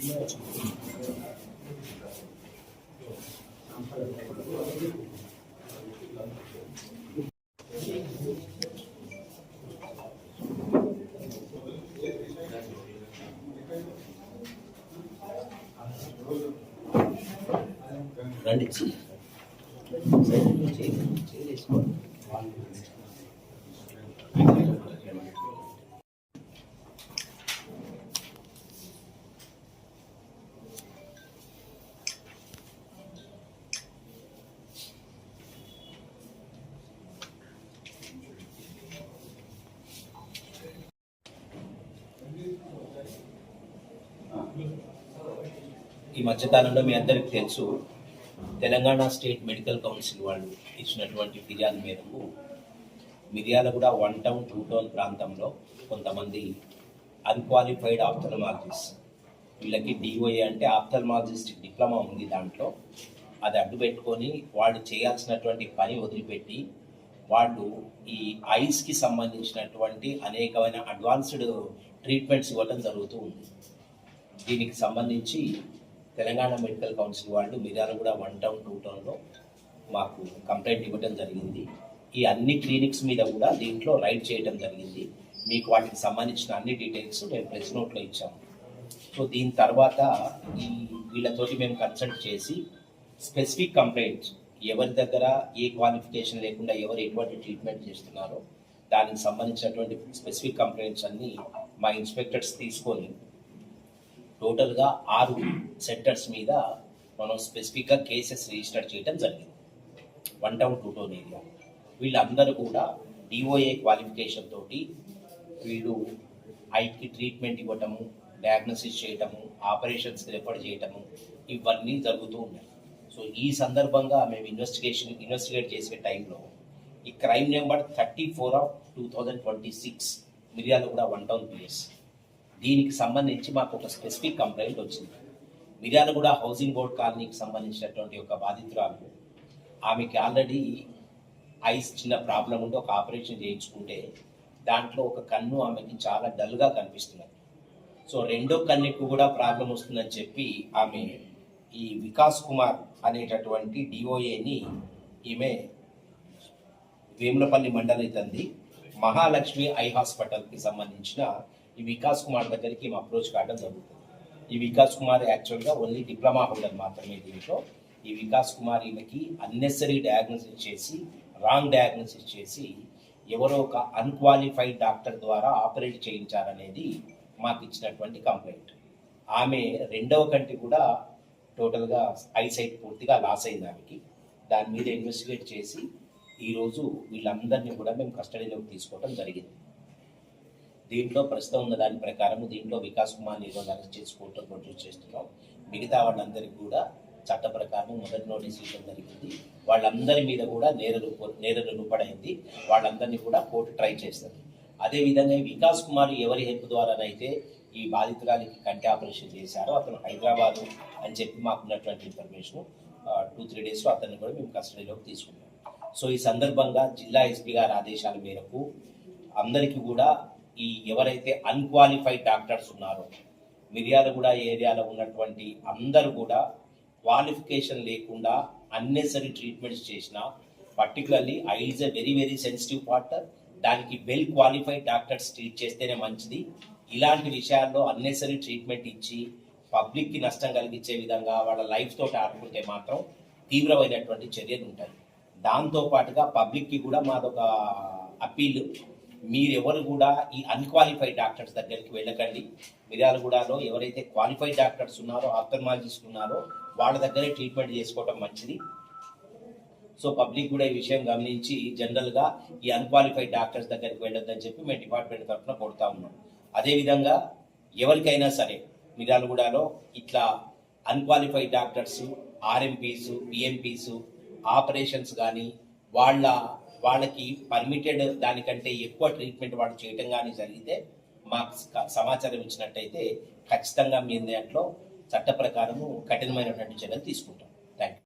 రండి ఈ మధ్యకాలంలో మీ అందరికీ తెలుసు, తెలంగాణ స్టేట్ మెడికల్ కౌన్సిల్ వాళ్ళు ఇచ్చినటువంటి ఫిర్యాదు మేరకు మిర్యాలగూడ 1 టౌన్ 2 టౌన్ ప్రాంతంలో కొంతమంది అన్క్వాలిఫైడ్ ఆప్థల్మాలజిస్ట్, వీళ్ళకి డిఓఏ అంటే ఆప్థల్మాలజిస్ట్ డిప్లొమా ఉంది, దాంట్లో అది అడ్డు పెట్టుకొని వాళ్ళు చేయాల్సినటువంటి పని వదిలిపెట్టి వాళ్ళు ఈ ఐస్కి సంబంధించినటువంటి అనేకమైన అడ్వాన్స్డ్ ట్రీట్మెంట్స్ ఇవ్వడం జరుగుతూ ఉంది. దీనికి సంబంధించి తెలంగాణ మెడికల్ కౌన్సిల్ వాళ్ళు మిర్యాలగూడ 1 టౌన్ 2 టౌన్లో మాకు కంప్లైంట్ ఇవ్వడం జరిగింది. ఈ అన్ని క్లినిక్స్ మీద కూడా దీంట్లో రైడ్ చేయడం జరిగింది. మీకు వాటికి సంబంధించిన అన్ని డీటెయిల్స్ మేము ప్రెస్ నోట్లో ఇచ్చాము. సో దీని తర్వాత వీళ్ళతోటి మేము కన్సల్ట్ చేసి స్పెసిఫిక్ కంప్లైంట్స్ ఎవరి దగ్గర ఏ క్వాలిఫికేషన్ లేకుండా ఎవరు ఎటువంటి ట్రీట్మెంట్ చేస్తున్నారో దానికి సంబంధించినటువంటి స్పెసిఫిక్ కంప్లైంట్స్ అన్నీ మా ఇన్స్పెక్టర్స్ తీసుకొని టోటల్గా 6 సెంటర్స్ మీద మనం స్పెసిఫిక్గా కేసెస్ రిజిస్టర్ చేయడం జరిగింది 1 టౌన్ 2 టౌన్ ఏరియా. వీళ్ళందరూ కూడా డిఓఏ క్వాలిఫికేషన్ తోటి వీళ్ళు ఐకి ట్రీట్మెంట్ ఇవ్వటము, డయాగ్నోసిస్ చేయటము, ఆపరేషన్స్కి రెఫర్ చేయటము ఇవన్నీ జరుగుతూ ఉన్నాయి. సో ఈ సందర్భంగా మేము ఇన్వెస్టిగేట్ చేసే టైంలో ఈ crime number 34/2026 Miryalaguda 1 town PS, దీనికి సంబంధించి మాకు ఒక స్పెసిఫిక్ కంప్లైంట్ వచ్చింది. మిర్యాలగూడ హౌసింగ్ బోర్డ్ కాలనీకి సంబంధించినటువంటి ఒక బాధితురాలు, ఆమెకి ఆల్రెడీ ఐస్ చిన్న ప్రాబ్లం ఉంటే ఒక ఆపరేషన్ చేయించుకుంటే దాంట్లో ఒక కన్ను ఆమెకి చాలా డల్గా కనిపిస్తున్నది. సో రెండో కన్నుకు కూడా ప్రాబ్లం వస్తుందని చెప్పి ఆమె ఈ వికాస్ కుమార్ అనేటటువంటి డిఓఏని ఈమె వేములపల్లి మండలి తంది మహాలక్ష్మి ఐ హాస్పిటల్కి సంబంధించిన ఈ వికాస్ కుమార్ దగ్గరికి మేము అప్రోచ్ కావడం జరుగుతుంది. ఈ వికాస్ కుమార్ యాక్చువల్గా ఓన్లీ డిప్లొమా హోల్డర్ మాత్రమే. దీంట్లో ఈ వికాస్ కుమార్ ఈమెకి అన్నెసరీ డయాగ్నోసిస్ చేసి, రాంగ్ డయాగ్నోసిస్ చేసి ఎవరో ఒక అన్క్వాలిఫైడ్ డాక్టర్ ద్వారా ఆపరేట్ చేయించారనేది మాకు ఇచ్చినటువంటి కంప్లైంట్. ఆమె రెండవ కంటి కూడా టోటల్గా ఐసైట్ పూర్తిగా లాస్ అయింది ఆమెకి. దాని మీద ఇన్వెస్టిగేట్ చేసి ఈరోజు వీళ్ళందరినీ కూడా మేము కస్టడీలోకి తీసుకోవడం జరిగింది. దీంట్లో ప్రస్తుతం ఉన్న దాని ప్రకారం దీంట్లో వికాస్ కుమార్ని ఈరోజు అరెస్ట్ చేసి కోర్టులో ప్రొడ్యూస్ చేస్తున్నాం. మిగతా వాళ్ళందరికీ కూడా చట్ట ప్రకారం మొదటి నోటీస్ ఇవ్వడం జరిగింది. వాళ్ళందరి మీద కూడా నేరలు రూపడైంది. వాళ్ళందరినీ కూడా కోర్టు ట్రై చేస్తుంది. అదేవిధంగా వికాస్ కుమార్ ఎవరి హెల్ప్ ద్వారానైతే ఈ బాధితురాలికి కంటి ఆపరేషన్ చేశారో అతను హైదరాబాద్ అని చెప్పి మాకున్నటువంటి ఇన్ఫర్మేషన్ 2-3 డేస్లో అతన్ని కూడా మేము కస్టడీలోకి తీసుకున్నాం. సో ఈ సందర్భంగా జిల్లా ఎస్పీ గారి ఆదేశాల మేరకు అందరికీ కూడా ఈ ఎవరైతే అన్క్వాలిఫైడ్ డాక్టర్స్ ఉన్నారో మిర్యాలగూడ ఏరియాలో ఉన్నటువంటి అందరూ కూడా క్వాలిఫికేషన్ లేకుండా అన్నెసరీ ట్రీట్మెంట్స్ చేసిన, particularly I is a very very sensitive part, దానికి వెల్ క్వాలిఫైడ్ డాక్టర్స్ ట్రీట్ చేస్తేనే మంచిది. ఇలాంటి విషయాల్లో అన్నెసరీ ట్రీట్మెంట్ ఇచ్చి పబ్లిక్కి నష్టం కలిగించే విధంగా వాళ్ళ లైఫ్ తోటి ఆడుకుంటే మాత్రం తీవ్రమైనటువంటి చర్యలు ఉంటాయి. దాంతోపాటుగా పబ్లిక్కి కూడా మాదొక అప్పీల్, మీరెవరు కూడా ఈ అన్క్వాలిఫైడ్ డాక్టర్స్ దగ్గరికి వెళ్ళకండి. మిర్యాలగూడలో ఎవరైతే క్వాలిఫైడ్ డాక్టర్స్ ఉన్నారో, ఆప్థల్మాలజిస్ట్ ఉన్నారో వాళ్ళ దగ్గరే ట్రీట్మెంట్ చేసుకోవడం మంచిది. సో పబ్లిక్ కూడా ఈ విషయం గమనించి జనరల్గా ఈ అన్క్వాలిఫైడ్ డాక్టర్స్ దగ్గరికి వెళ్ళొద్దని చెప్పి మేము డిపార్ట్మెంట్ తరఫున కొడతా ఉన్నాం. అదేవిధంగా ఎవరికైనా సరే మిర్యాలగూడలో ఇట్లా అన్క్వాలిఫైడ్ డాక్టర్స్, ఆర్ఎంపీస్, పిఎంపీస్ ఆపరేషన్స్ కానీ వాళ్ళకి పర్మిటెడ్ దానికంటే ఎక్కువ ట్రీట్మెంట్ వాళ్ళు చేయటం కానీ జరిగితే మాకు సమాచారం ఇచ్చినట్టయితే ఖచ్చితంగా మీ దాంట్లో చట్ట ప్రకారము కఠినమైనటువంటి చర్యలు తీసుకుంటాం. Thank you.